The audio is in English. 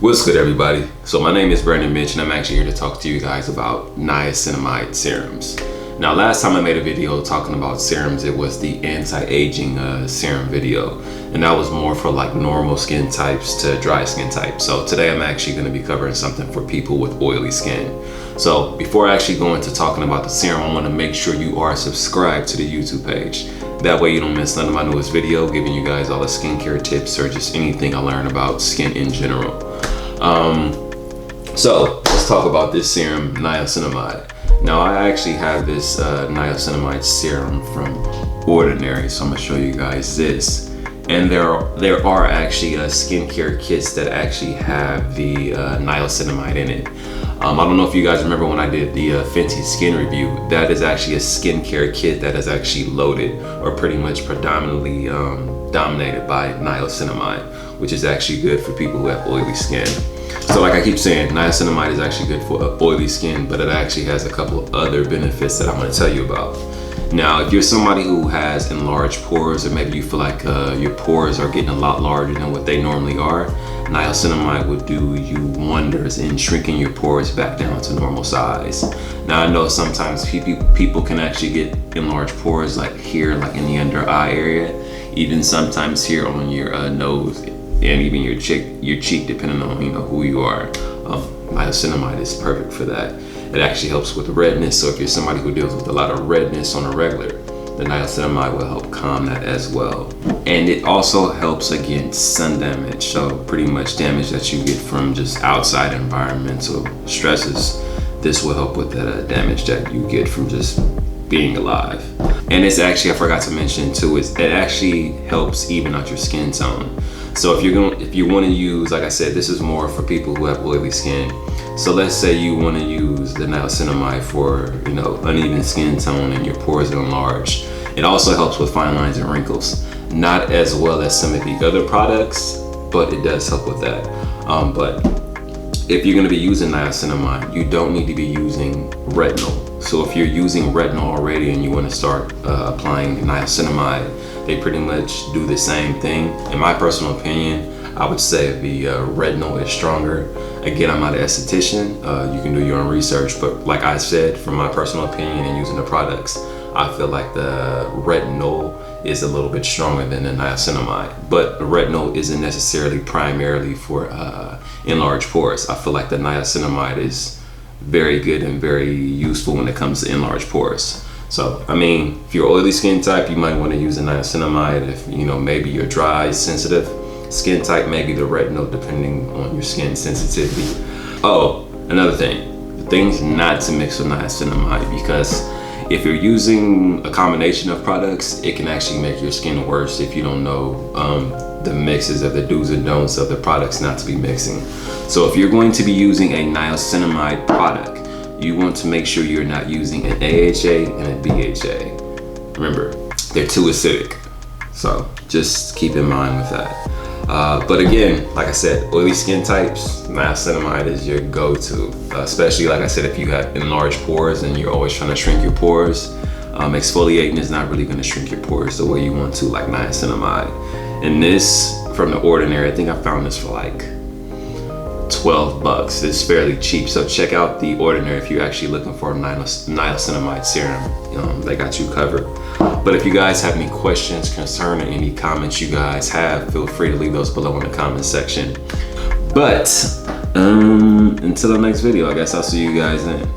What's good, everybody? So my name is Branden Mitch, and I'm actually here to talk to you guys about niacinamide serums. Now, last time I made a video talking about serums, it was the anti-aging serum video, and that was more for like normal skin types to dry skin types. So today I'm actually going to be covering something for people with oily skin. So before I actually go into talking about the serum, I want to make sure you are subscribed to the YouTube page. That way you don't miss none of my newest video, giving you guys all the skincare tips or just anything I learn about skin in general. So let's talk about this serum, niacinamide. Now, I actually have this niacinamide serum from Ordinary, so I'm gonna show you guys this. And there are actually skincare kits that actually have the niacinamide in it. I don't know if you guys remember when I did the Fenty skin review. That is actually a skincare kit that is actually loaded or pretty much predominantly dominated by niacinamide, which is actually good for people who have oily skin. So like I keep saying, niacinamide is actually good for oily skin, but it actually has a couple of other benefits that I'm going to tell you about. Now, if you're somebody who has enlarged pores, or maybe you feel like your pores are getting a lot larger than what they normally are, niacinamide will do you wonders in shrinking your pores back down to normal size. Now, I know sometimes people can actually get enlarged pores like here, like in the under eye area, even sometimes here on your nose, and even your cheek, depending on who you are. Niacinamide is perfect for that. It actually helps with redness, so if you're somebody who deals with a lot of redness on a regular, the niacinamide will help calm that as well. And it also helps against sun damage, so pretty much damage that you get from just outside environmental stresses. This will help with that damage that you get from just being alive. And it's actually, I forgot to mention too, it actually helps even out your skin tone. So if you want to use, like I said, this is more for people who have oily skin. So let's say you want to use the niacinamide for uneven skin tone and your pores are enlarged. It also helps with fine lines and wrinkles. Not as well as some of the other products, but it does help with that. But if you're going to be using niacinamide, you don't need to be using retinol. So if you're using retinol already and you want to start applying niacinamide, they pretty much do the same thing. In my personal opinion, I would say the retinol is stronger. Again, I'm not an esthetician. You can do your own research, but like I said, from my personal opinion and using the products, I feel like the retinol is a little bit stronger than the niacinamide. But the retinol isn't necessarily primarily for enlarged pores. I feel like the niacinamide is very good and very useful when it comes to enlarged pores. So, I mean, if you're oily skin type, you might want to use a niacinamide. If, maybe you're dry, sensitive skin type, maybe the retinol, depending on your skin sensitivity. Oh, another thing, the things not to mix with niacinamide, because if you're using a combination of products, it can actually make your skin worse if you don't know the mixes of the do's and don'ts of the products not to be mixing. So if you're going to be using a niacinamide product, you want to make sure you're not using an AHA and a BHA. Remember, they're too acidic. So just keep in mind with that. But again, like I said, oily skin types, niacinamide is your go-to. Especially, like I said, if you have enlarged pores and you're always trying to shrink your pores, exfoliating is not really going to shrink your pores the way you want to, like niacinamide. And this, from the Ordinary, I think I found this for like $12. It's fairly cheap, so check out the Ordinary if you're actually looking for a niacinamide serum. They got you covered. But if you guys have any questions, concern, or any comments you guys have, feel free to leave those below in the comment section. But until the next video, I guess I'll see you guys then.